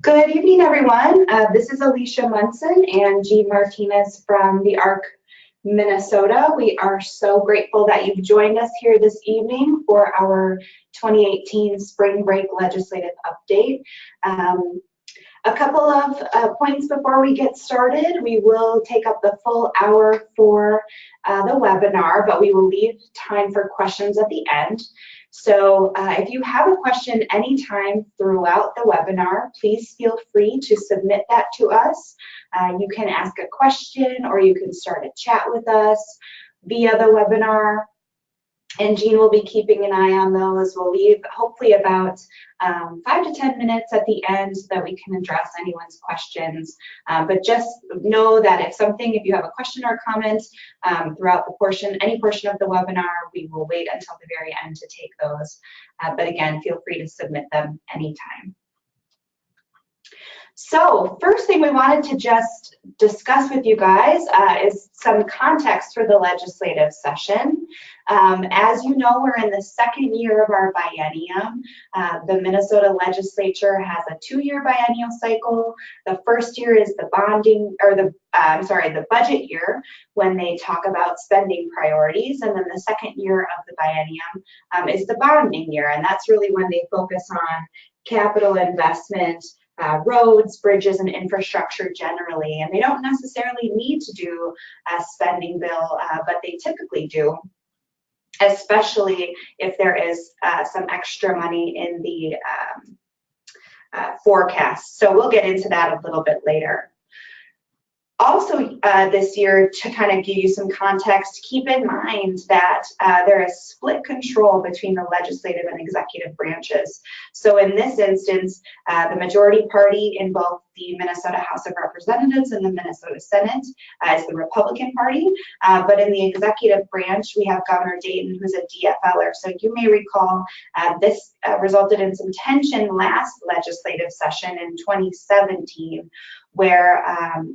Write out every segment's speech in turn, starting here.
Good evening, everyone. This is Alicia Munson and Jean Martinez from the ARC, Minnesota. We are so grateful that you've joined us here this evening for our 2018 Spring Break Legislative Update. A couple of points before we get started. We will take up the full hour for the webinar, but we will leave time for questions at the end. So if you have a question anytime throughout the webinar, please feel free to submit that to us. You can ask a question or you can start a chat with us via the webinar. And Jean will be keeping an eye on those. We'll leave hopefully about 5 to 10 minutes at the end so that we can address anyone's questions. But just know that if you have a question or comment throughout any portion of the webinar, we will wait until the very end to take those. But again, feel free to submit them anytime. So first thing we wanted to just discuss with you guys is some context for the legislative session. As you know, we're in the second year of our biennium. The Minnesota legislature has a 2-year biennial cycle. The first year is the the budget year when they talk about spending priorities. And then the second year of the biennium is the bonding year. And that's really when they focus on capital investment, roads, bridges, and infrastructure generally. And they don't necessarily need to do a spending bill, but they typically do, especially if there is some extra money in the forecast. So we'll get into that a little bit later. Also this year, to kind of give you some context, keep in mind that there is split control between the legislative and executive branches. So in this instance, the majority party in both the Minnesota House of Representatives and the Minnesota Senate is the Republican Party. But in the executive branch, we have Governor Dayton, who's a DFLer. So you may recall this resulted in some tension last legislative session in 2017, where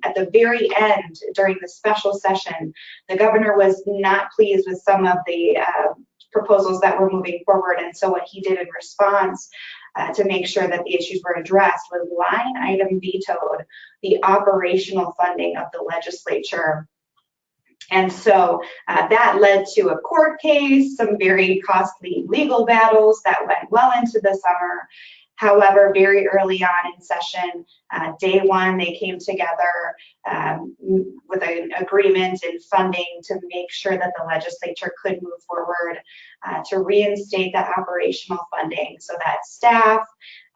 at the very end, during the special session, the governor was not pleased with some of the proposals that were moving forward. And so what he did in response to make sure that the issues were addressed was line item vetoed the operational funding of the legislature. And so that led to a court case, some very costly legal battles that went well into the summer. However, very early on in session, day one, they came together with an agreement and funding to make sure that the legislature could move forward to reinstate that operational funding so that staff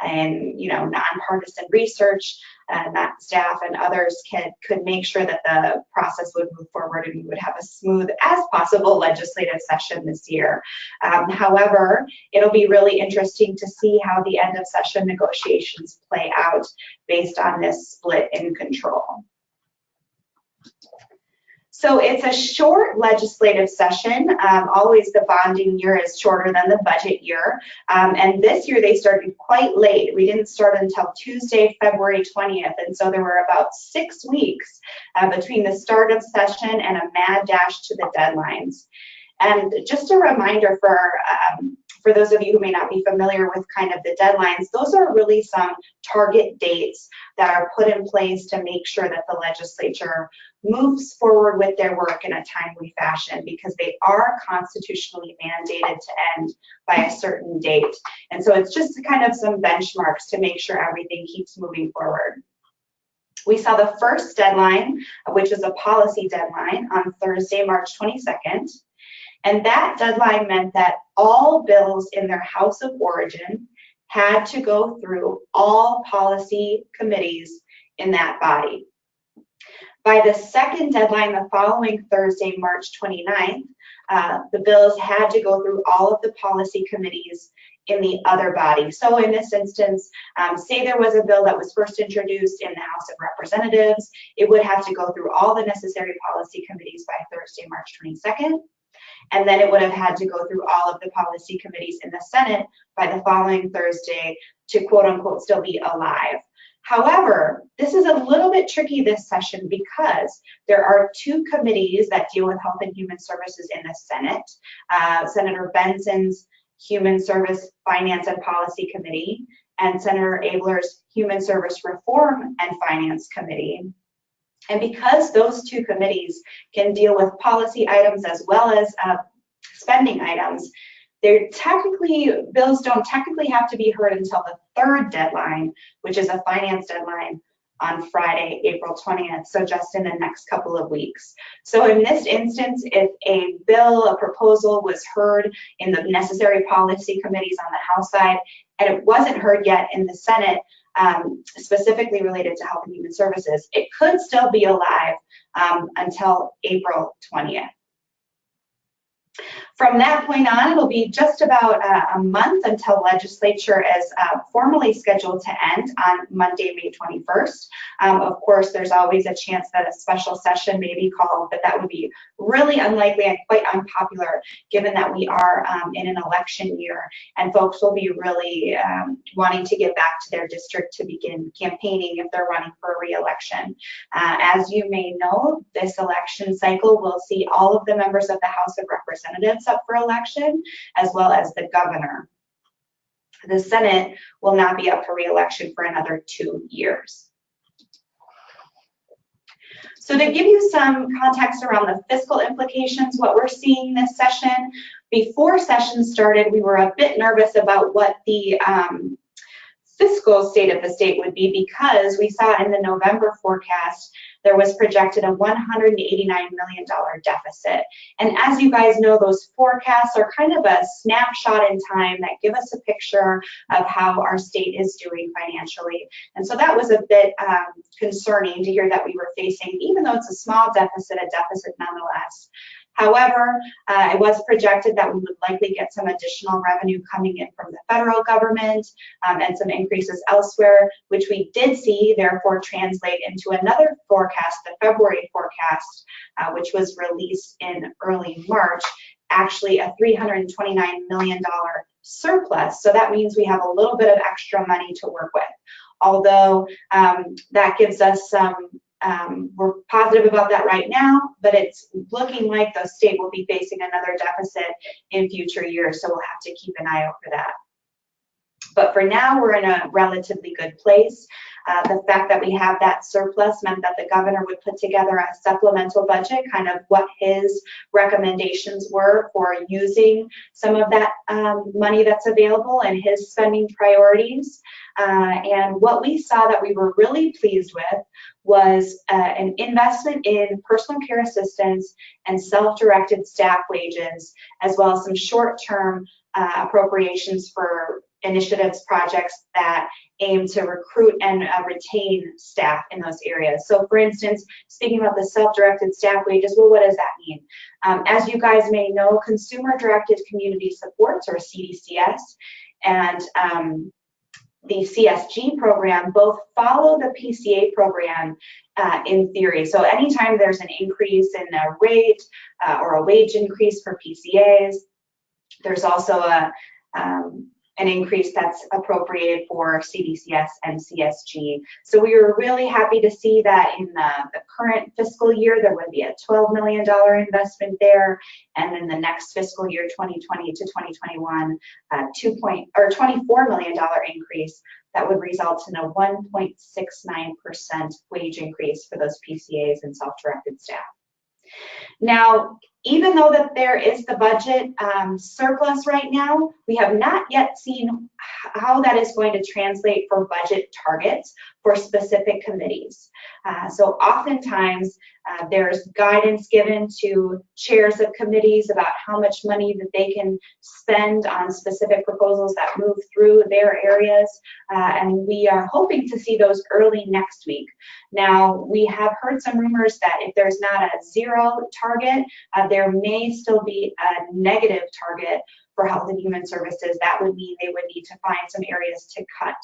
and nonpartisan research, that staff and others could make sure that the process would move forward and we would have a smooth as possible legislative session this year. However, it'll be really interesting to see how the end of session negotiations play out based on this split in control. So it's a short legislative session. Always the bonding year is shorter than the budget year. And this year they started quite late. We didn't start until Tuesday, February 20th. And so there were about 6 weeks between the start of session and a mad dash to the deadlines. And just a reminder for those of you who may not be familiar with kind of the deadlines, those are really some target dates that are put in place to make sure that the legislature moves forward with their work in a timely fashion, because they are constitutionally mandated to end by a certain date. And so it's just kind of some benchmarks to make sure everything keeps moving forward. We saw the first deadline, which is a policy deadline, on Thursday, March 22nd. And that deadline meant that all bills in their house of origin had to go through all policy committees in that body. By the second deadline, the following Thursday, March 29th, the bills had to go through all of the policy committees in the other body. So in this instance, say there was a bill that was first introduced in the House of Representatives, it would have to go through all the necessary policy committees by Thursday, March 22nd. And then it would have had to go through all of the policy committees in the Senate by the following Thursday to quote unquote still be alive. However, this is a little bit tricky this session because there are 2 committees that deal with health and human services in the Senate. Senator Benson's Human Service, Finance, and Policy Committee and Senator Abler's Human Service Reform and Finance Committee. And because those two committees can deal with policy items as well as spending items, bills don't technically have to be heard until the third deadline, which is a finance deadline on Friday, April 20th, so just in the next couple of weeks. So in this instance, if a proposal was heard in the necessary policy committees on the House side, and it wasn't heard yet in the Senate, specifically related to Health and Human Services, it could still be alive until April 20th. From that point on, it'll be just about a month until legislature is formally scheduled to end on Monday, May 21st. Of course, there's always a chance that a special session may be called, but that would be really unlikely and quite unpopular given that we are in an election year and folks will be really wanting to get back to their district to begin campaigning if they're running for a re-election. As you may know, this election cycle will see all of the members of the House of Representatives up for election, as well as the governor. The Senate will not be up for re-election for another 2 years. So to give you some context around the fiscal implications, what we're seeing this session, before session started, we were a bit nervous about what the fiscal state of the state would be because we saw in the November forecast there was projected a $189 million deficit. And as you guys know, those forecasts are kind of a snapshot in time that give us a picture of how our state is doing financially. And so that was a bit concerning to hear that we were facing, even though it's a small deficit, a deficit nonetheless. However, it was projected that we would likely get some additional revenue coming in from the federal government and some increases elsewhere, which we did see, therefore translate into another forecast, the February forecast, which was released in early March, actually a $329 million surplus. So that means we have a little bit of extra money to work with. Although that gives us some we're positive about that right now, but it's looking like the state will be facing another deficit in future years, so we'll have to keep an eye out for that. But for now, we're in a relatively good place. The fact that we have that surplus meant that the governor would put together a supplemental budget, kind of what his recommendations were for using some of that money that's available and his spending priorities. And what we saw that we were really pleased with was an investment in personal care assistance and self-directed staff wages, as well as some short-term appropriations for initiatives, projects that aim to recruit and retain staff in those areas. So for instance, speaking about the self-directed staff wages, well, what does that mean? As you guys may know, Consumer-Directed Community Supports, or CDCS, and the CSG program both follow the PCA program in theory. So anytime there's an increase in a rate or a wage increase for PCAs, there's also an increase that's appropriated for CDCS and CSG. So we were really happy to see that in the current fiscal year, there would be a $12 million investment there. And in the next fiscal year, 2020 to 2021, $24 million increase that would result in a 1.69% wage increase for those PCAs and self-directed staff. Now, even though that there is the budget surplus right now, we have not yet seen how that is going to translate for budget targets for specific committees. So oftentimes there's guidance given to chairs of committees about how much money that they can spend on specific proposals that move through their areas, and we are hoping to see those early next week. Now, we have heard some rumors that if there's not a zero target, there may still be a negative target for Health and Human Services. That would mean they would need to find some areas to cut.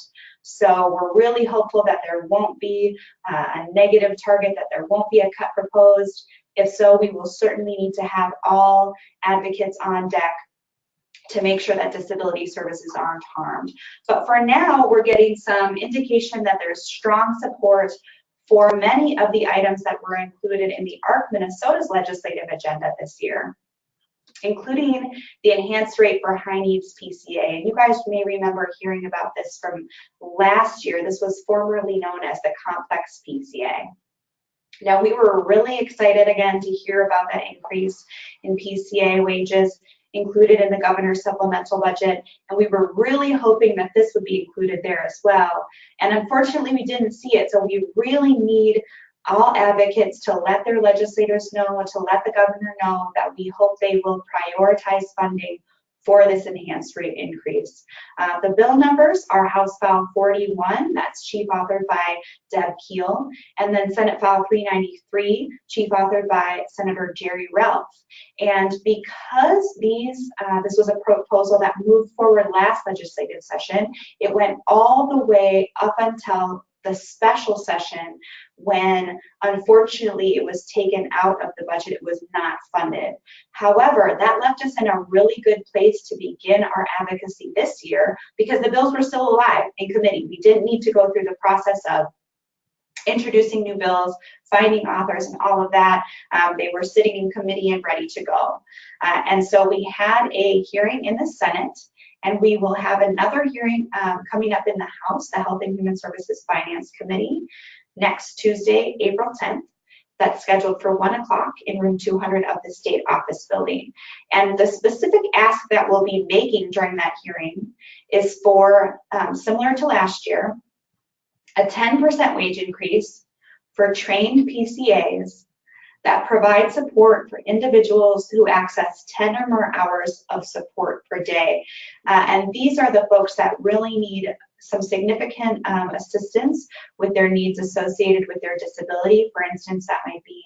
So we're really hopeful that there won't be a negative target, that there won't be a cut proposed. If so, we will certainly need to have all advocates on deck to make sure that disability services aren't harmed. But for now, we're getting some indication that there's strong support for many of the items that were included in the ARC Minnesota's legislative agenda this year. including the enhanced rate for high needs PCA. And you guys may remember hearing about this from last year. This was formerly known as the complex PCA. Now, we were really excited again to hear about that increase in PCA wages included in the governor's supplemental budget, and we were really hoping that this would be included there as well. And unfortunately, we didn't see it, so we really need all advocates to let their legislators know, to let the governor know that we hope they will prioritize funding for this enhanced rate increase. The bill numbers are House File 41, that's chief authored by Deb Keel, and then Senate File 393, chief authored by Senator Jerry Ralph. And because this was a proposal that moved forward last legislative session, it went all the way up until the special session when unfortunately it was taken out of the budget, it was not funded. However, that left us in a really good place to begin our advocacy this year because the bills were still alive in committee. We didn't need to go through the process of introducing new bills, finding authors and all of that. They were sitting in committee and ready to go. And so we had a hearing in the Senate, and we will have another hearing coming up in the House, the Health and Human Services Finance Committee, next Tuesday, April 10th. That's scheduled for 1 o'clock in room 200 of the State Office Building. And the specific ask that we'll be making during that hearing is for, similar to last year, a 10% wage increase for trained PCAs that provide support for individuals who access 10 or more hours of support per day. And these are the folks that really need some significant assistance with their needs associated with their disability. For instance, that might be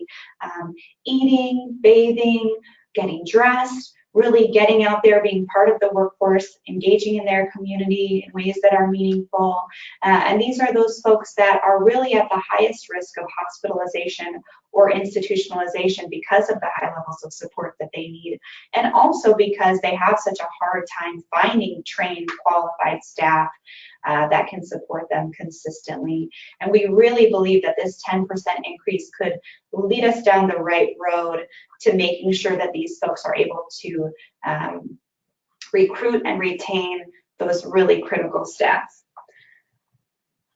eating, bathing, getting dressed, really getting out there, being part of the workforce, engaging in their community in ways that are meaningful. And these are those folks that are really at the highest risk of hospitalization or institutionalization because of the high levels of support that they need, and also because they have such a hard time finding trained, qualified staff that can support them consistently. And we really believe that this 10% increase could lead us down the right road to making sure that these folks are able to recruit and retain those really critical staff.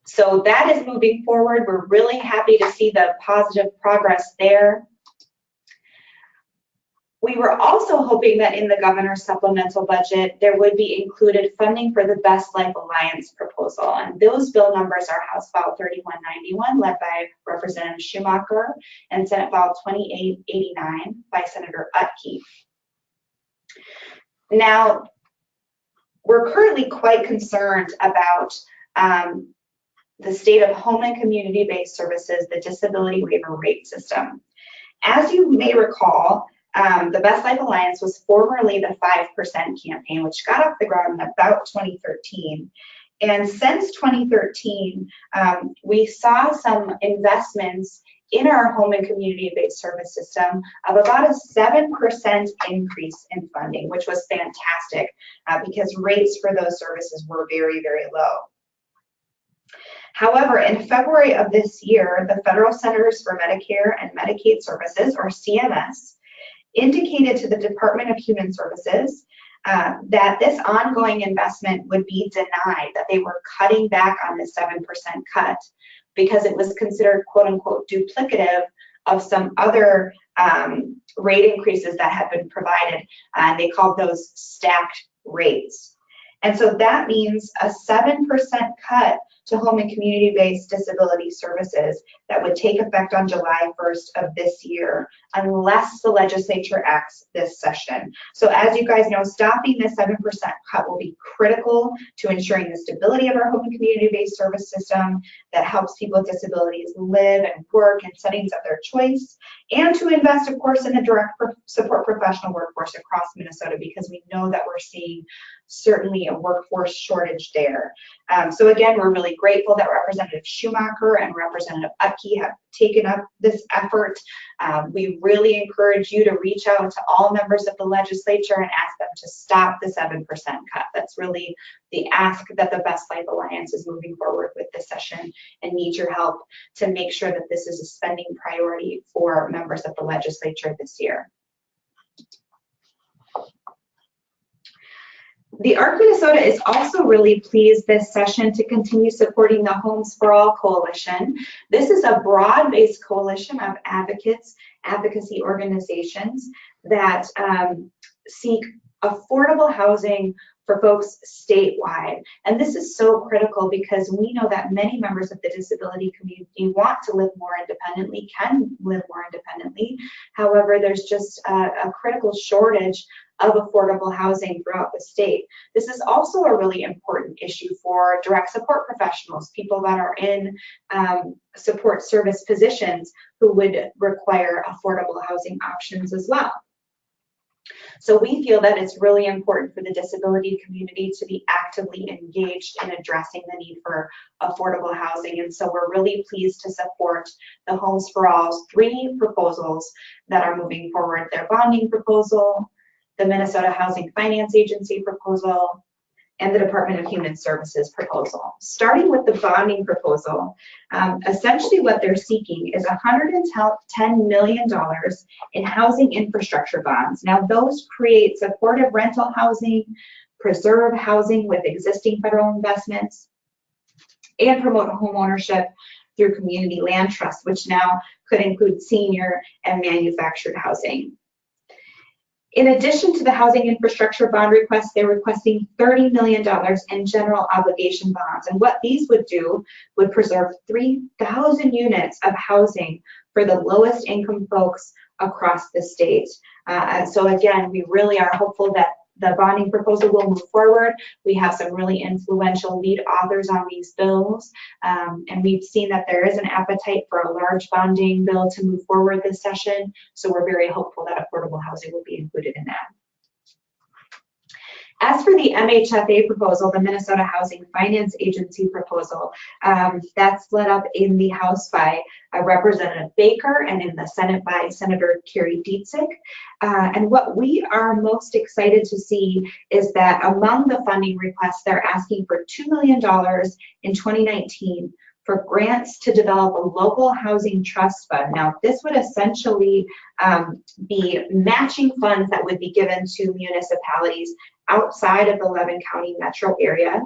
So that is moving forward. We're really happy to see the positive progress there. We were also hoping that in the governor's supplemental budget, there would be included funding for the Best Life Alliance proposal. And those bill numbers are House File 3191, led by Representative Schumacher, and Senate File 2889 by Senator Utke. Now, we're currently quite concerned about the state of home and community-based services, the disability waiver rate system. As you may recall, the Best Life Alliance was formerly the 5% campaign, which got off the ground in about 2013. And since 2013, we saw some investments in our home and community-based service system of about a 7% increase in funding, which was fantastic because rates for those services were very, very low. However, in February of this year, the Federal Centers for Medicare and Medicaid Services, or CMS, indicated to the Department of Human Services that this ongoing investment would be denied, that they were cutting back on the 7% cut because it was considered quote unquote duplicative of some other rate increases that had been provided. They called those stacked rates. And so that means a 7% cut to home and community-based disability services that would take effect on July 1st of this year, unless the legislature acts this session. So as you guys know, stopping the 7% cut will be critical to ensuring the stability of our home and community-based service system that helps people with disabilities live and work in settings of their choice, and to invest, of course, in the direct support professional workforce across Minnesota, because we know that we're seeing certainly a workforce shortage there. So again, we're really grateful that Representative Schumacher and Representative Utke have taken up this effort. We really encourage you to reach out to all members of the legislature and ask them to stop the 7% cut. That's really the ask that the Best Life Alliance is moving forward with this session, and need your help to make sure that this is a spending priority for members of the legislature this year. The ARC Minnesota is also really pleased this session to continue supporting the Homes for All Coalition. This is a broad-based coalition of advocacy organizations that seek affordable housing for folks statewide. And this is so critical because we know that many members of the disability community want to live more independently, can live more independently. However, there's just a critical shortage of affordable housing throughout the state. This is also a really important issue for direct support professionals, people that are in support service positions who would require affordable housing options as well. So we feel that it's really important for the disability community to be actively engaged in addressing the need for affordable housing. And so we're really pleased to support the Homes for All's 3 proposals that are moving forward: their bonding proposal, the Minnesota Housing Finance Agency proposal, and the Department of Human Services proposal. Starting with the bonding proposal, essentially what they're seeking is $110 million in housing infrastructure bonds. Now those create supportive rental housing, preserve housing with existing federal investments, and promote home ownership through community land trust, which now could include senior and manufactured housing. In addition to the housing infrastructure bond request, they're requesting $30 million in general obligation bonds. And what these would do would preserve 3,000 units of housing for the lowest income folks across the state. So again, we really are hopeful that the bonding proposal will move forward. We have some really influential lead authors on these bills, and we've seen that there is an appetite for a large bonding bill to move forward this session. So we're very hopeful that affordable housing will be included in that. As for the MHFA proposal, the Minnesota Housing Finance Agency proposal, that's led up in the House by Representative Baker and in the Senate by Senator Carrie Dietzig. And what we are most excited to see is that among the funding requests, they're asking for $2 million in 2019 for grants to develop a local housing trust fund. Now, this would essentially be matching funds that would be given to municipalities outside of the Levin County metro area,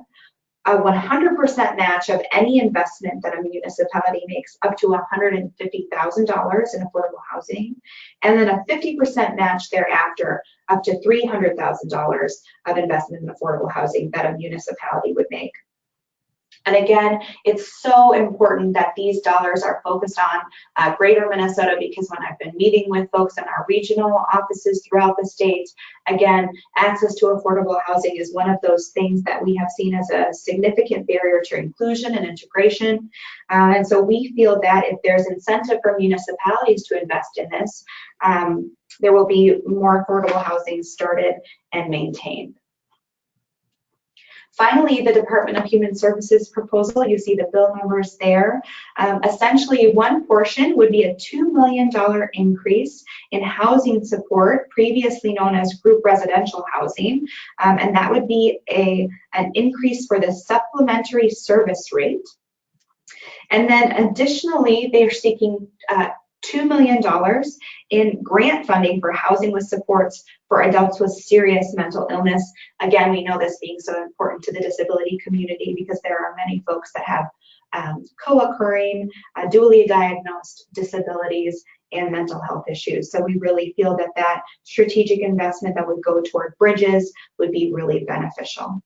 a 100% match of any investment that a municipality makes up to $150,000 in affordable housing, and then a 50% match thereafter up to $300,000 of investment in affordable housing that a municipality would make. And again, it's so important that these dollars are focused on greater Minnesota, because when I've been meeting with folks in our regional offices throughout the state, again, access to affordable housing is one of those things that we have seen as a significant barrier to inclusion and integration. And so we feel that if there's incentive for municipalities to invest in this, there will be more affordable housing started and maintained. Finally, the Department of Human Services proposal, you see the bill numbers there. Essentially, one portion would be a $2 million increase in housing support, previously known as group residential housing, and that would be an increase for the supplementary service rate. And then additionally, they're seeking $2 million in grant funding for housing with supports for adults with serious mental illness. Again, we know this being so important to the disability community because there are many folks that have co-occurring, dually diagnosed disabilities and mental health issues. So we really feel that that strategic investment that would go toward bridges would be really beneficial.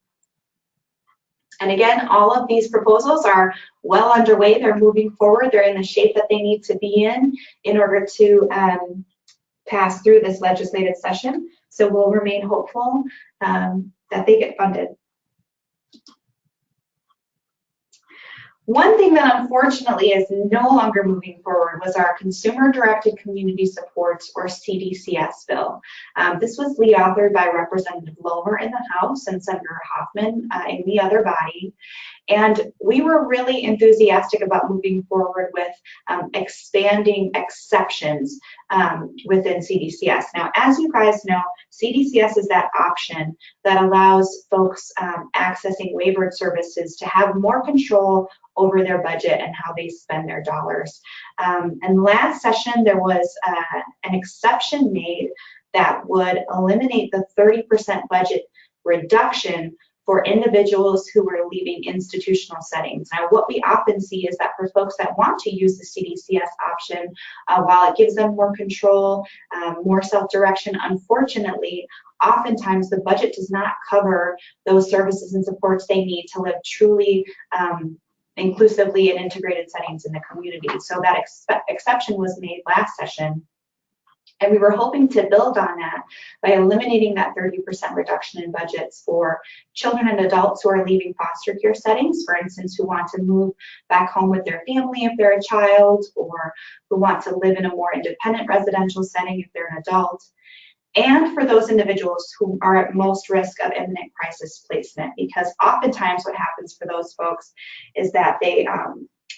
And again, all of these proposals are well underway. They're moving forward. They're in the shape that they need to be in order to pass through this legislative session. So we'll remain hopeful that they get funded. One thing that unfortunately is no longer moving forward was our Consumer-Directed Community Supports, or CDCS bill. This was lead authored by Representative Lomer in the House and Senator Hoffman in the other body. And we were really enthusiastic about moving forward with expanding exceptions within CDCS. Now, as you guys know, CDCS is that option that allows folks accessing waivered services to have more control over their budget and how they spend their dollars. And last session, there was an exception made that would eliminate the 30% budget reduction for individuals who were leaving institutional settings. Now, what we often see is that for folks that want to use the CDCS option, while it gives them more control, more self-direction, unfortunately, oftentimes the budget does not cover those services and supports they need to live truly inclusively in integrated settings in the community. So that exception was made last session. And we were hoping to build on that by eliminating that 30% reduction in budgets for children and adults who are leaving foster care settings, for instance, who want to move back home with their family if they're a child, or who want to live in a more independent residential setting if they're an adult, and for those individuals who are at most risk of imminent crisis placement, because oftentimes what happens for those folks is that they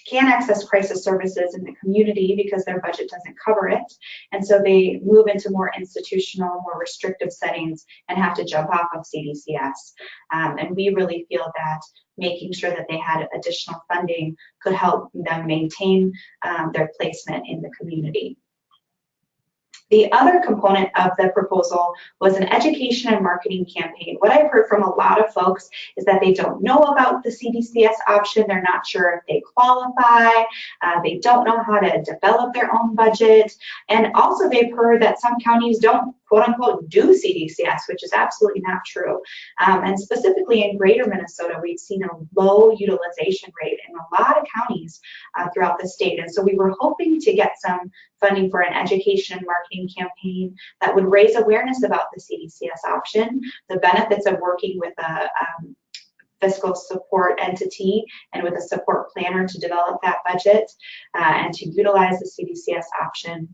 can't access crisis services in the community because their budget doesn't cover it. And so they move into more institutional, more restrictive settings and have to jump off of CDCS. And we really feel that making sure that they had additional funding could help them maintain their placement in the community. The other component of the proposal was an education and marketing campaign. What I've heard from a lot of folks is that they don't know about the CDCS option. They're not sure if they qualify. They don't know how to develop their own budget. And also they've heard that some counties don't quote unquote do CDCS, which is absolutely not true. And specifically in greater Minnesota, we've seen a low utilization rate in a lot of counties throughout the state. And so we were hoping to get some funding for an education and marketing campaign that would raise awareness about the CDCS option, the benefits of working with a fiscal support entity and with a support planner to develop that budget and to utilize the CDCS option.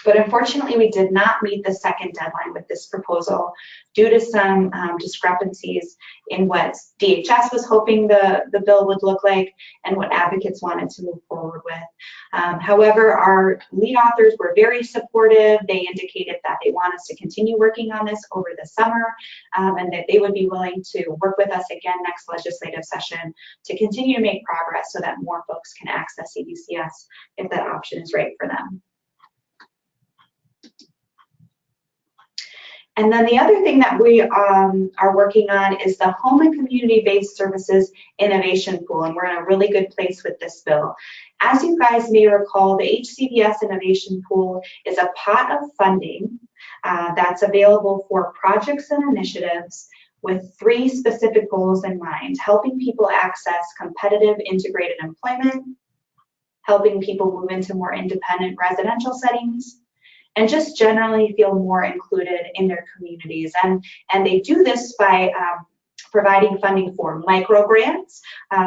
But unfortunately, we did not meet the second deadline with this proposal due to some discrepancies in what DHS was hoping the bill would look like and what advocates wanted to move forward with. However, our lead authors were very supportive. They indicated that they want us to continue working on this over the summer and that they would be willing to work with us again next legislative session to continue to make progress so that more folks can access CDCS if that option is right for them. And then the other thing that we are working on is the Home and Community-Based Services Innovation Pool, and we're in a really good place with this bill. As you guys may recall, the HCBS Innovation Pool is a pot of funding that's available for projects and initiatives with 3 specific goals in mind: helping people access competitive integrated employment, helping people move into more independent residential settings, and just generally feel more included in their communities. And they do this by providing funding for micro grants,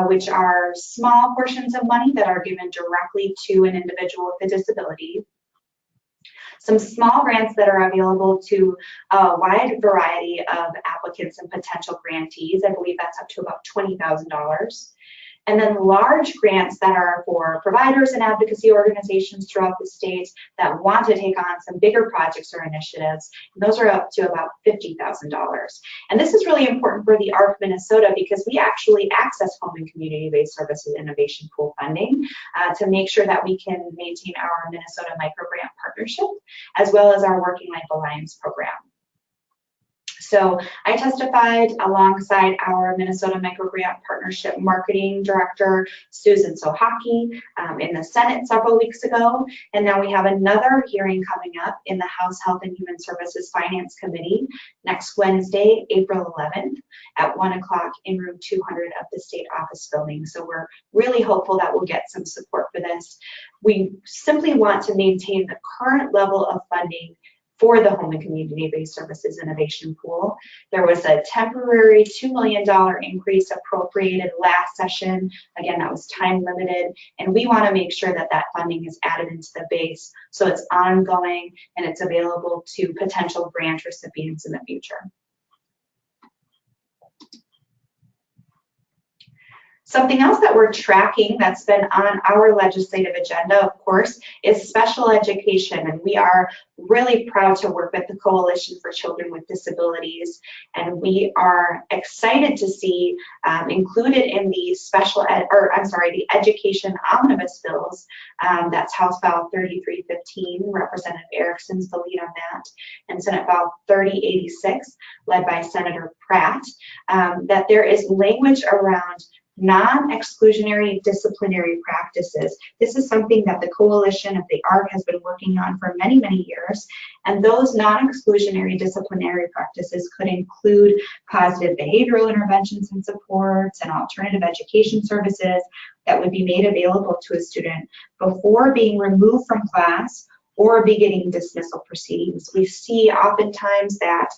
which are small portions of money that are given directly to an individual with a disability. Some small grants that are available to a wide variety of applicants and potential grantees. I believe that's up to about $20,000. And then large grants that are for providers and advocacy organizations throughout the state that want to take on some bigger projects or initiatives. And those are up to about $50,000. And this is really important for the ARC Minnesota because we actually access Home and Community-Based Services Innovation Pool funding to make sure that we can maintain our Minnesota Microgrant Partnership as well as our Working Life Alliance program. So I testified alongside our Minnesota Microgrant Partnership Marketing Director, Susan Sohaki, in the Senate several weeks ago. And now we have another hearing coming up in the House Health and Human Services Finance Committee next Wednesday, April 11th at 1 o'clock in room 200 of the state office building. So we're really hopeful that we'll get some support for this. We simply want to maintain the current level of funding for the Home and Community-Based Services Innovation Pool. There was a temporary $2 million increase appropriated last session. Again, that was time limited, and we want to make sure that that funding is added into the base so it's ongoing and it's available to potential grant recipients in the future. Something else that we're tracking that's been on our legislative agenda, of course, is special education. And we are really proud to work with the Coalition for Children with Disabilities. And we are excited to see included in the the education omnibus bills, that's House File 3315, Representative Erickson's the lead on that, and Senate File 3086, led by Senator Pratt, that there is language around non-exclusionary disciplinary practices. This is something that the Coalition of the ARC has been working on for many, many years. And those non-exclusionary disciplinary practices could include positive behavioral interventions and supports and alternative education services that would be made available to a student before being removed from class or beginning dismissal proceedings. We see oftentimes that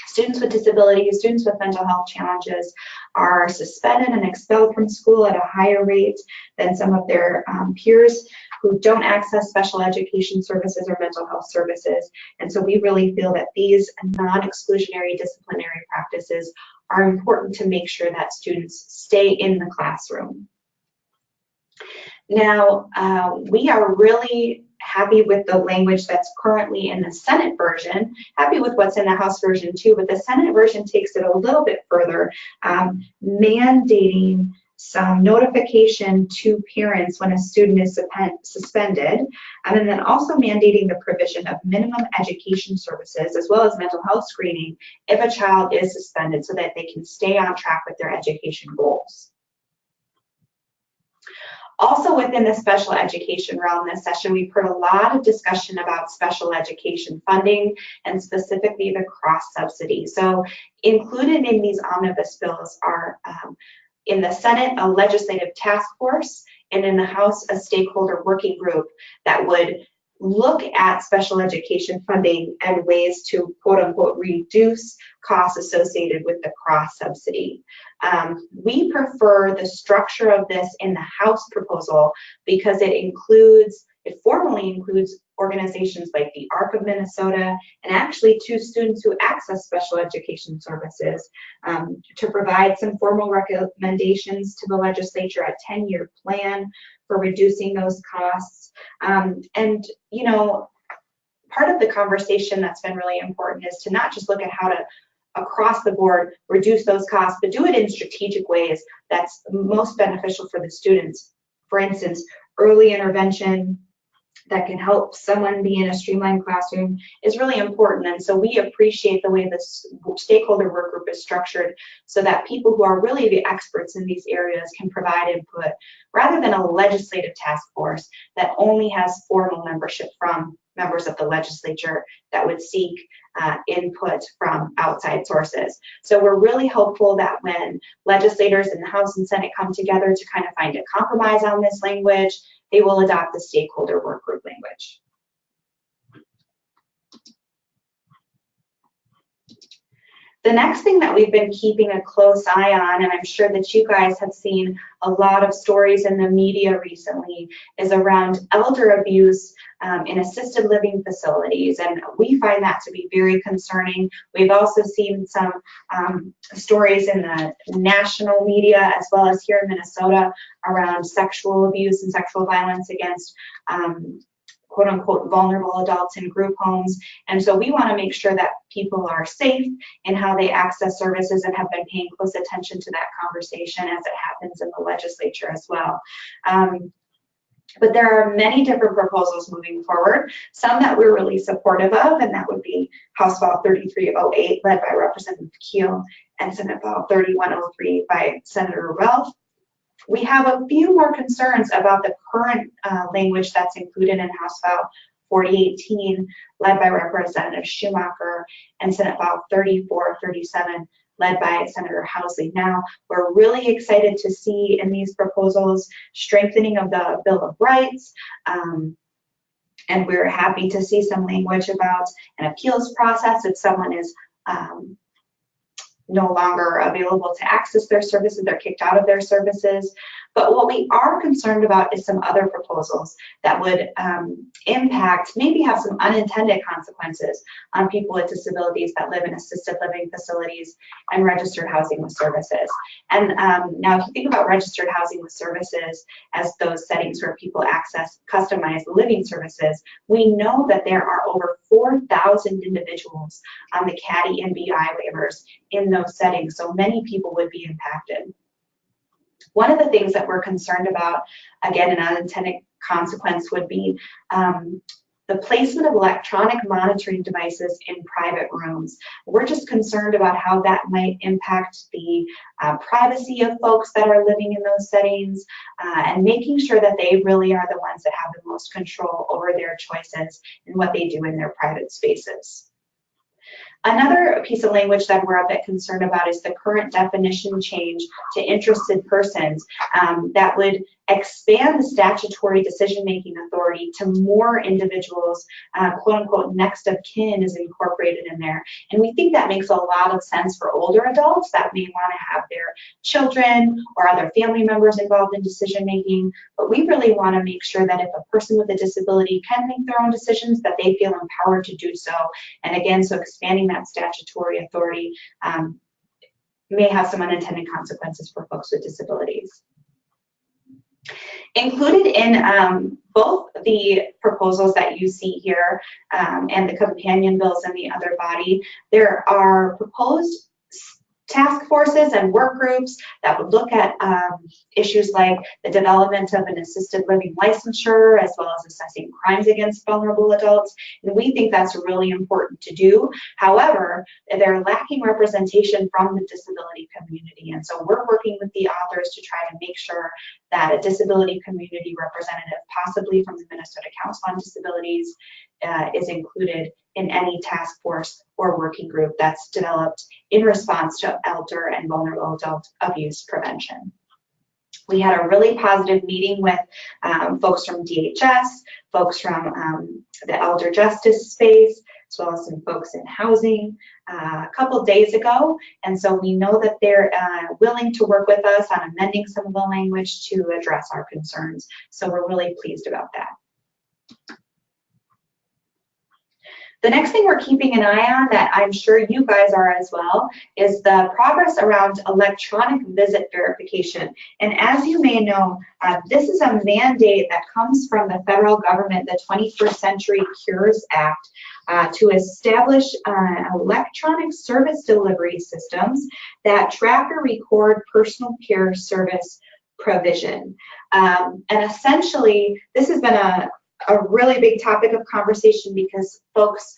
students with disabilities, students with mental health challenges are suspended and expelled from school at a higher rate than some of their peers who don't access special education services or mental health services. And so we really feel that these non-exclusionary disciplinary practices are important to make sure that students stay in the classroom. Now, we are really happy with the language that's currently in the Senate version, happy with what's in the House version too, but the Senate version takes it a little bit further, mandating some notification to parents when a student is suspended, and then also mandating the provision of minimum education services as well as mental health screening if a child is suspended so that they can stay on track with their education goals. Also within the special education realm this session, we've heard a lot of discussion about special education funding and specifically the cross subsidy. So included in these omnibus bills are in the Senate, a legislative task force, and in the House, a stakeholder working group that would look at special education funding and ways to quote unquote reduce costs associated with the cross subsidy. We prefer the structure of this in the House proposal because it formally includes organizations like the ARC of Minnesota and actually 2 students who access special education services to provide some formal recommendations to the legislature, a 10-year plan for reducing those costs. And, you know, part of the conversation that's been really important is to not just look at how to across the board reduce those costs, but do it in strategic ways that's most beneficial for the students. For instance, early intervention that can help someone be in a streamlined classroom is really important. And so we appreciate the way this stakeholder work group is structured so that people who are really the experts in these areas can provide input rather than a legislative task force that only has formal membership from members of the legislature that would seek input from outside sources. So we're really hopeful that when legislators in the House and Senate come together to kind of find a compromise on this language, they will adopt the stakeholder work group language. The next thing that we've been keeping a close eye on, and I'm sure that you guys have seen a lot of stories in the media recently, is around elder abuse in assisted living facilities. And we find that to be very concerning. We've also seen some stories in the national media as well as here in Minnesota around sexual abuse and sexual violence against quote unquote vulnerable adults in group homes. And so we want to make sure that people are safe in how they access services and have been paying close attention to that conversation as it happens in the legislature as well. But there are many different proposals moving forward, some that we're really supportive of, and that would be House File 3308 led by Representative Keel and Senate File 3103 by Senator Ralph. We have a few more concerns about the current language that's included in House File 4018, led by Representative Schumacher, and Senate File 3437, led by Senator Housley. Now, we're really excited to see in these proposals strengthening of the Bill of Rights, and we're happy to see some language about an appeals process if someone is no longer available to access their services, they're kicked out of their services. But what we are concerned about is some other proposals that would impact, maybe have some unintended consequences on people with disabilities that live in assisted living facilities and registered housing with services. And now if you think about registered housing with services as those settings where people access customized living services, we know that there are over 4,000 individuals on the CADI and BI waivers in those settings, so many people would be impacted. One of the things that we're concerned about, again, an unintended consequence would be the placement of electronic monitoring devices in private rooms. We're just concerned about how that might impact the privacy of folks that are living in those settings, and making sure that they really are the ones that have the most control over their choices and what they do in their private spaces. Another piece of language that we're a bit concerned about is the current definition change to interested persons that would expand the statutory decision-making authority to more individuals. Quote unquote next of kin is incorporated in there, and we think that makes a lot of sense for older adults that may want to have their children or other family members involved in decision-making. But we really want to make sure that if a person with a disability can make their own decisions, that they feel empowered to do so. And again, so expanding that statutory authority may have some unintended consequences for folks with disabilities. Included in both the proposals that you see here and the companion bills in the other body, there are proposed task forces and work groups that would look at issues like the development of an assisted living licensure, as well as assessing crimes against vulnerable adults. And we think that's really important to do. However, they're lacking representation from the disability community. And so we're working with the authors to try to make sure that a disability community representative, possibly from the Minnesota Council on Disabilities, is included in any task force or working group that's developed in response to elder and vulnerable adult abuse prevention. We had a really positive meeting with folks from DHS, folks from the elder justice space, as well as some folks in housing a couple days ago. And so we know that they're willing to work with us on amending some of the language to address our concerns. So we're really pleased about that. The next thing we're keeping an eye on, that I'm sure you guys are as well, is the progress around electronic visit verification. And as you may know, this is a mandate that comes from the federal government, the 21st Century Cures Act, to establish electronic service delivery systems that track or record personal care service provision. And essentially, this has been a really big topic of conversation because folks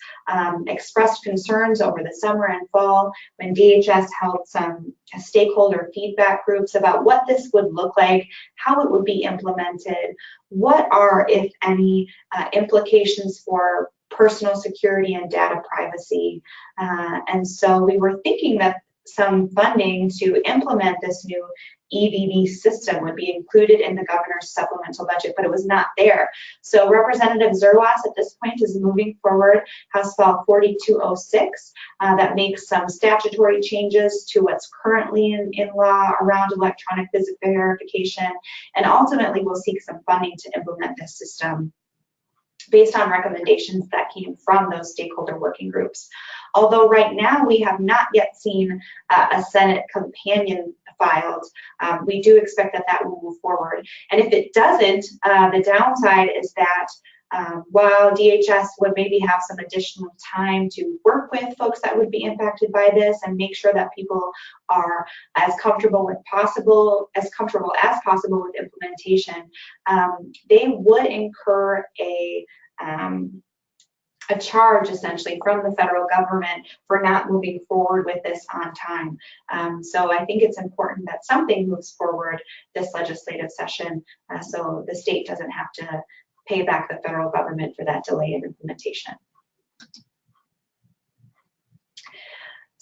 expressed concerns over the summer and fall when DHS held some stakeholder feedback groups about what this would look like, how it would be implemented, what are, if any, implications for personal security and data privacy. And so we were thinking that some funding to implement this new EVV system would be included in the governor's supplemental budget, but it was not there. So Representative Zerwas at this point is moving forward House File 4206 that makes some statutory changes to what's currently in law around electronic visit verification, and ultimately we'll seek some funding to implement this system based on recommendations that came from those stakeholder working groups. Although right now we have not yet seen a Senate companion filed, we do expect that that will move forward. And if it doesn't, the downside is that while DHS would maybe have some additional time to work with folks that would be impacted by this and make sure that people are as comfortable as possible with implementation, they would incur a charge essentially from the federal government for not moving forward with this on time. So I think it's important that something moves forward this legislative session so the state doesn't have to pay back the federal government for that delay in implementation.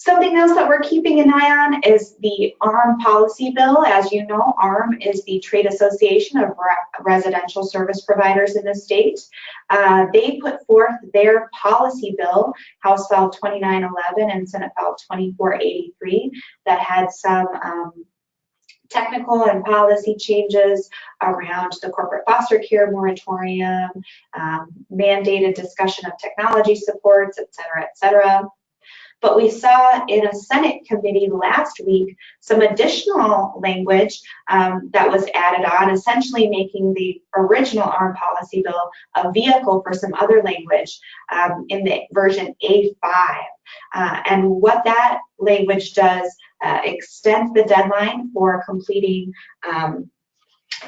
Something else that we're keeping an eye on is the ARM policy bill. As you know, ARM is the Trade Association of Residential Service Providers in the state. They put forth their policy bill, House File 2911 and Senate File 2483, that had some technical and policy changes around the corporate foster care moratorium, mandated discussion of technology supports, et cetera, et cetera. But we saw in a Senate committee last week some additional language that was added on, essentially making the original ARM policy bill a vehicle for some other language in the version A5. And what that language does extends the deadline for completing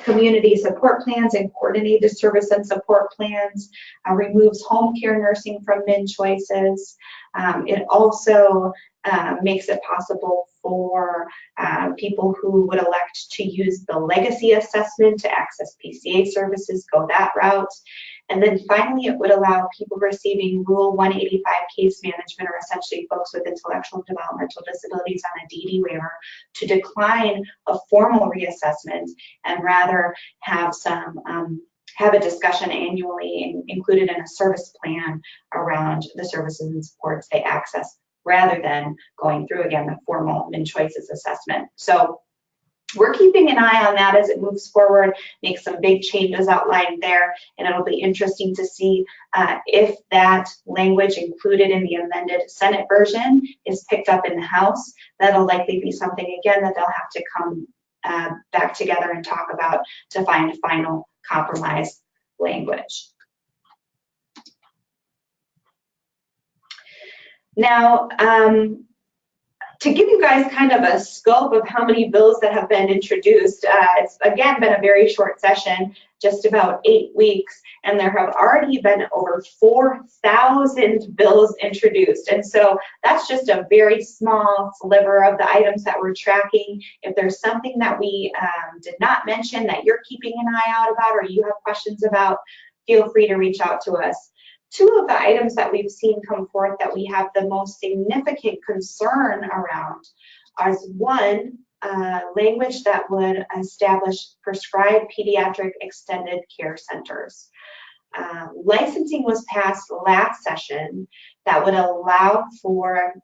community support plans and coordinated service and support plans, removes home care nursing from MIN-choices. It also makes it possible for people who would elect to use the legacy assessment to access PCA services, go that route. And then finally, it would allow people receiving Rule 185 case management, or essentially folks with intellectual and developmental disabilities on a DD waiver, to decline a formal reassessment and rather have have a discussion annually included in a service plan around the services and supports they access, rather than going through again the formal MIN-choices assessment. So we're keeping an eye on that as it moves forward, make some big changes outlined there, and it'll be interesting to see if that language included in the amended Senate version is picked up in the House. That'll likely be something, again, that they'll have to come back together and talk about to find final compromise language. Now, to give you guys kind of a scope of how many bills that have been introduced, it's again been a very short session, just about 8 weeks, and there have already been over 4,000 bills introduced. And so that's just a very small sliver of the items that we're tracking. If there's something that we did not mention that you're keeping an eye out about, or you have questions about, feel free to reach out to us. Two of the items that we've seen come forth that we have the most significant concern around is one, language that would establish prescribed pediatric extended care centers. Licensing was passed last session that would allow for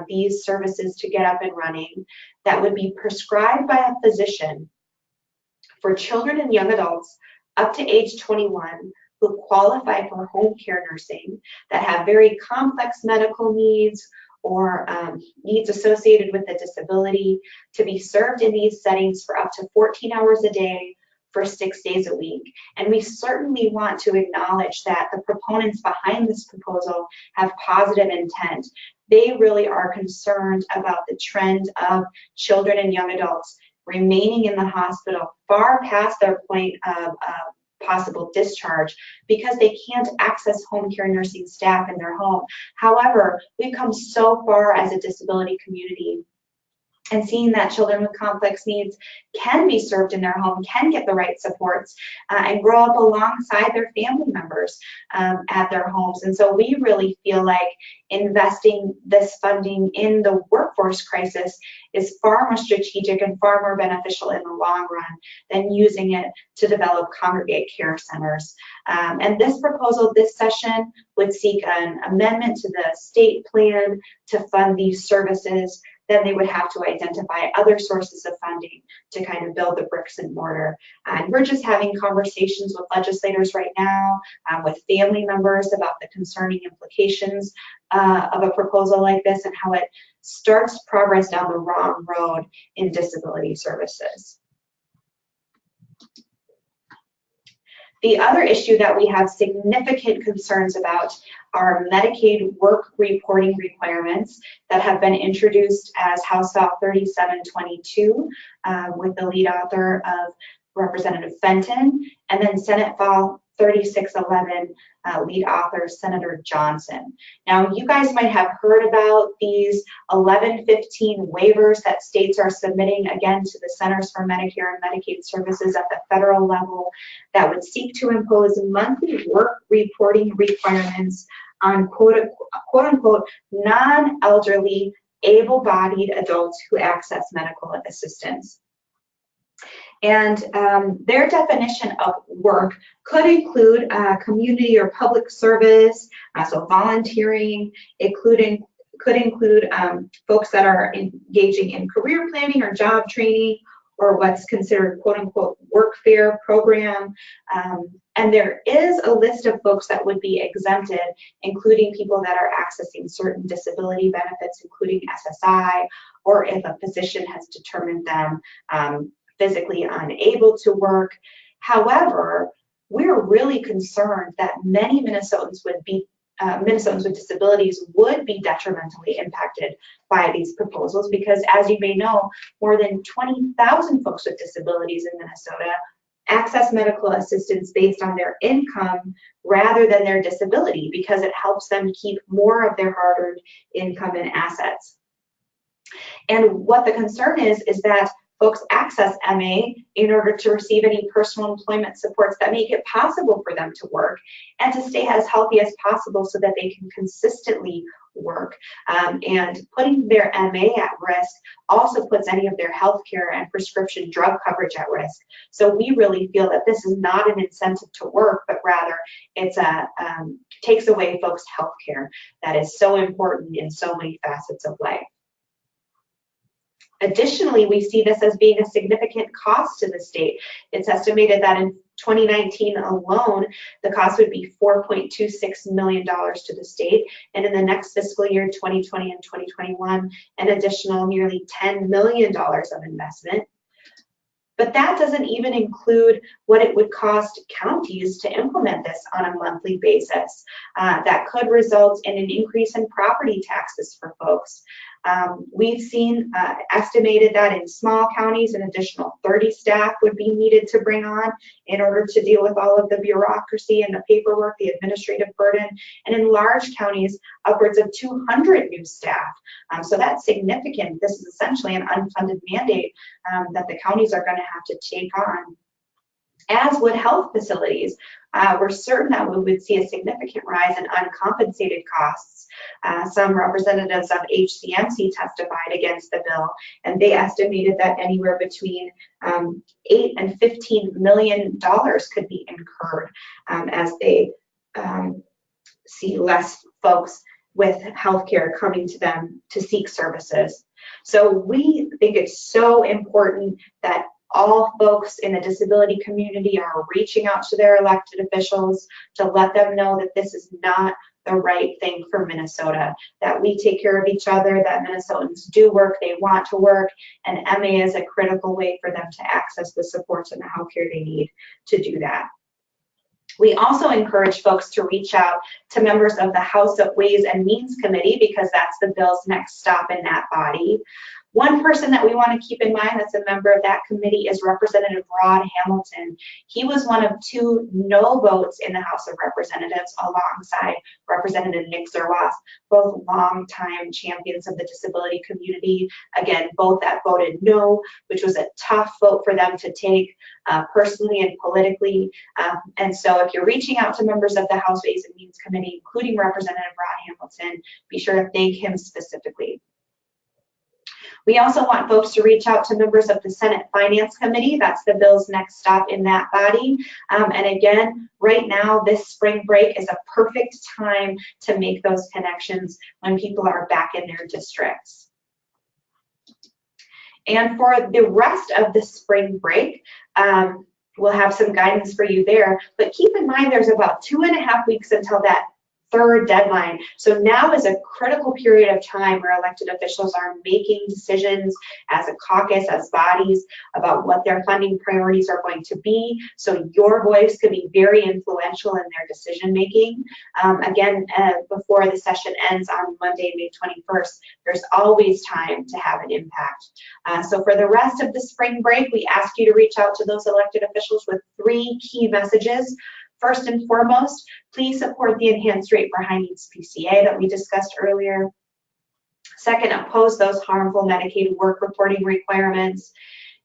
these services to get up and running, that would be prescribed by a physician for children and young adults up to age 21 who qualify for home care nursing, that have very complex medical needs or needs associated with a disability, to be served in these settings for up to 14 hours a day for 6 days a week. And we certainly want to acknowledge that the proponents behind this proposal have positive intent. They really are concerned about the trend of children and young adults remaining in the hospital far past their point of possible discharge because they can't access home care nursing staff in their home. However, we've come so far as a disability community, and seeing that children with complex needs can be served in their home, can get the right supports, and grow up alongside their family members at their homes. And so we really feel like investing this funding in the workforce crisis is far more strategic and far more beneficial in the long run than using it to develop congregate care centers. And this proposal this session would seek an amendment to the state plan to fund these services. Then they would have to identify other sources of funding to kind of build the bricks and mortar. And we're just having conversations with legislators right now, with family members about the concerning implications of a proposal like this and how it starts progress down the wrong road in disability services. The other issue that we have significant concerns about are Medicaid work reporting requirements that have been introduced as House File 3722 with the lead author of Representative Fenton, and then Senate File 3611, lead author Senator Johnson. Now, you guys might have heard about these 1115 waivers that states are submitting, again, to the Centers for Medicare and Medicaid Services at the federal level that would seek to impose monthly work reporting requirements on quote unquote non-elderly able-bodied adults who access medical assistance. And their definition of work could include community or public service, so volunteering. It could include folks that are engaging in career planning or job training, or what's considered quote-unquote work fair program. And there is a list of folks that would be exempted, including people that are accessing certain disability benefits, including SSI, or if a physician has determined them physically unable to work. However, we're really concerned that many Minnesotans with disabilities would be detrimentally impacted by these proposals because, as you may know, more than 20,000 folks with disabilities in Minnesota access medical assistance based on their income rather than their disability because it helps them keep more of their hard-earned income and assets. And what the concern is that folks access MA in order to receive any personal employment supports that make it possible for them to work and to stay as healthy as possible so that they can consistently work. And putting their MA at risk also puts any of their healthcare and prescription drug coverage at risk. So we really feel that this is not an incentive to work, but rather it's takes away folks' healthcare that is so important in so many facets of life. Additionally, we see this as being a significant cost to the state. It's estimated that in 2019 alone, the cost would be $4.26 million to the state, and in the next fiscal year, 2020 and 2021, an additional nearly $10 million of investment. But that doesn't even include what it would cost counties to implement this on a monthly basis. That could result in an increase in property taxes for folks. We've seen estimated that in small counties, an additional 30 staff would be needed to bring on in order to deal with all of the bureaucracy and the paperwork, the administrative burden, and in large counties, upwards of 200 new staff. So that's significant. This is essentially an unfunded mandate that the counties are going to have to take on, as would health facilities. We're certain that we would see a significant rise in uncompensated costs. Some representatives of HCMC testified against the bill, and they estimated that anywhere between $8 and $15 million could be incurred as they see less folks with healthcare coming to them to seek services. So we think it's so important that all folks in the disability community are reaching out to their elected officials to let them know that this is not the right thing for Minnesota, that we take care of each other, that Minnesotans do work, they want to work, and MA is a critical way for them to access the supports and the healthcare they need to do that. We also encourage folks to reach out to members of the House Ways and Means Committee because that's the bill's next stop in that body. One person that we want to keep in mind that's a member of that committee is Representative Rod Hamilton. He was one of 2 no votes in the House of Representatives alongside Representative Nick Zerwas, both longtime champions of the disability community. Again, both that voted no, which was a tough vote for them to take personally and politically. And so if you're reaching out to members of the House Ways and Means Committee, including Representative Rod Hamilton, be sure to thank him specifically. We also want folks to reach out to members of the Senate Finance Committee. That's the bill's next stop in that body. And again, right now, this spring break is a perfect time to make those connections when people are back in their districts. And for the rest of the spring break, we'll have some guidance for you there. But keep in mind, there's about 2.5 weeks until that third deadline. So now is a critical period of time where elected officials are making decisions as a caucus, as bodies, about what their funding priorities are going to be. So your voice could be very influential in their decision making. Again, before the session ends on Monday, May 21st, there's always time to have an impact. So for the rest of the spring break, we ask you to reach out to those elected officials with 3 key messages. First and foremost, please support the enhanced rate for high needs PCA that we discussed earlier. Second, oppose those harmful Medicaid work reporting requirements.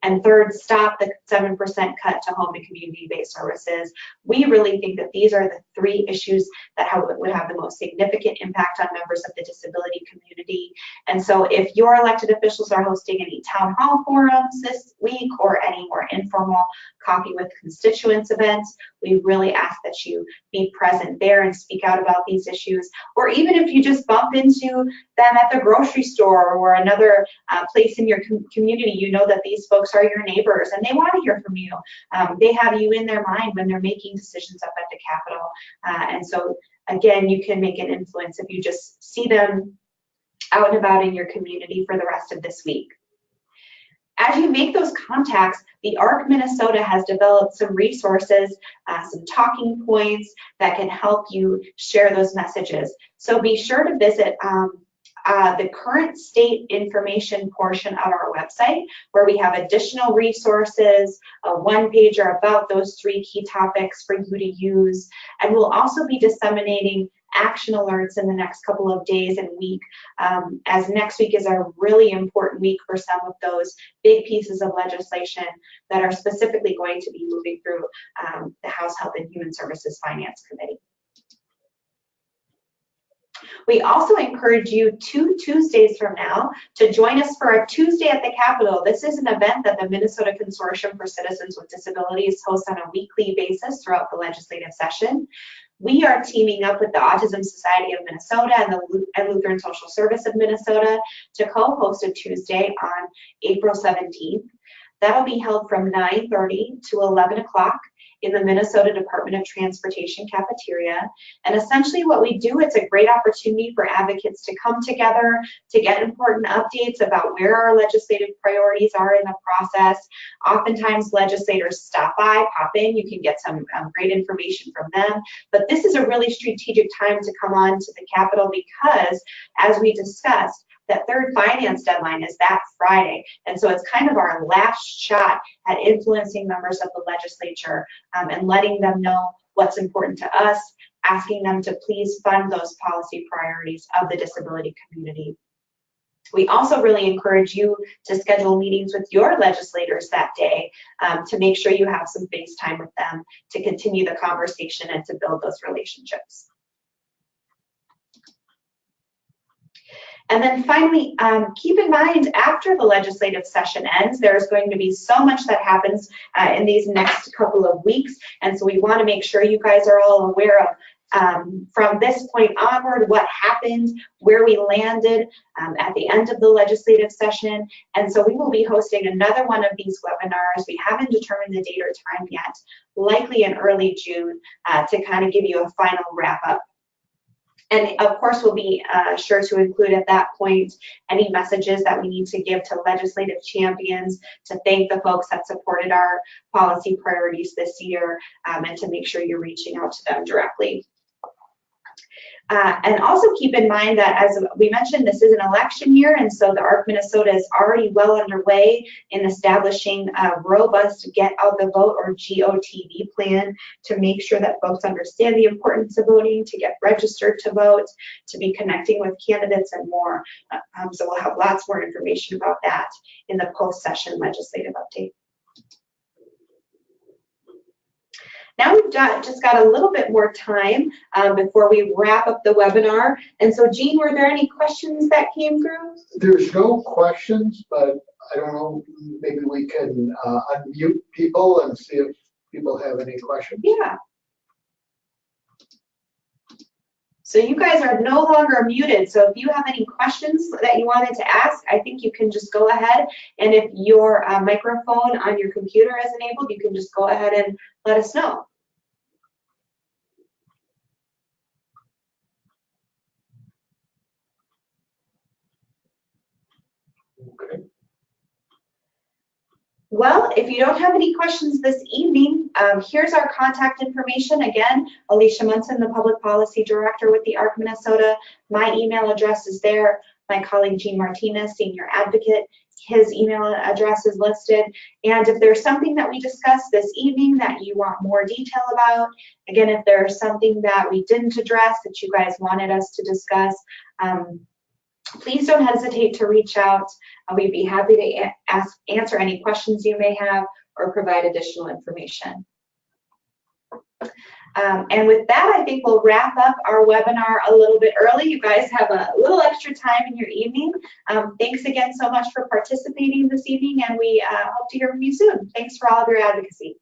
And third, stop the 7% cut to home and community-based services. We really think that these are the 3 issues that would have the most significant impact on members of the disability community. And so if your elected officials are hosting any town hall forums this week or any more informal coffee with constituents events, we really ask that you be present there and speak out about these issues. Or even if you just bump into them at the grocery store or another place in your community, you know that these folks are your neighbors and they want to hear from you. They have you in their mind when they're making decisions up at the Capitol. And so again, you can make an influence if you just see them out and about in your community for the rest of this week. As you make those contacts, the ARC Minnesota has developed some resources, some talking points that can help you share those messages. So be sure to visit the current state information portion of our website, where we have additional resources, a one-pager about those 3 key topics for you to use. And we'll also be disseminating action alerts in the next couple of days and week, as next week is a really important week for some of those big pieces of legislation that are specifically going to be moving through the House Health and Human Services Finance Committee. We also encourage you 2 Tuesdays from now to join us for a Tuesday at the Capitol. This is an event that the Minnesota Consortium for Citizens with Disabilities hosts on a weekly basis throughout the legislative session. We are teaming up with the Autism Society of Minnesota and the Lutheran Social Service of Minnesota to co-host a Tuesday on April 17th. That'll be held from 9:30 to 11 o'clock in the Minnesota Department of Transportation cafeteria. And essentially what we do, it's a great opportunity for advocates to come together to get important updates about where our legislative priorities are in the process. Oftentimes legislators stop by, pop in, you can get some great information from them. But this is a really strategic time to come on to the Capitol because, as we discussed, that third finance deadline is that Friday. And so it's kind of our last shot at influencing members of the legislature and letting them know what's important to us, asking them to please fund those policy priorities of the disability community. We also really encourage you to schedule meetings with your legislators that day to make sure you have some face time with them to continue the conversation and to build those relationships. And then finally, keep in mind, after the legislative session ends, there's going to be so much that happens in these next couple of weeks. And so we want to make sure you guys are all aware of, from this point onward, what happened, where we landed at the end of the legislative session. And so we will be hosting another one of these webinars. We haven't determined the date or time yet, likely in early June, to kind of give you a final wrap up. And of course, we'll be sure to include at that point any messages that we need to give to legislative champions to thank the folks that supported our policy priorities this year, and to make sure you're reaching out to them directly. And also keep in mind that, as we mentioned, this is an election year, and so the ARC Minnesota is already well underway in establishing a robust Get Out the Vote, or GOTV, plan to make sure that folks understand the importance of voting, to get registered to vote, to be connecting with candidates, and more. So we'll have lots more information about that in the post-session legislative update. Now we've just got a little bit more time before we wrap up the webinar. And so, Jean, were there any questions that came through? There's no questions, but I don't know, maybe we can unmute people and see if people have any questions. Yeah. So you guys are no longer muted. So if you have any questions that you wanted to ask, I think you can just go ahead. And if your microphone on your computer is enabled, you can just go ahead and let us know. Okay. Well, if you don't have any questions this evening, here's our contact information. Again, Alicia Munson, the Public Policy Director with the ARC Minnesota. My email address is there. My colleague, Jean Martinez, Senior Advocate, his email address is listed. And if there's something that we discussed this evening that you want more detail about, again, if there's something that we didn't address that you guys wanted us to discuss, please don't hesitate to reach out. We'd be happy to answer any questions you may have or provide additional information. And with that, I think we'll wrap up our webinar a little bit early. You guys have a little extra time in your evening. Thanks again so much for participating this evening, and we hope to hear from you soon. Thanks for all of your advocacy.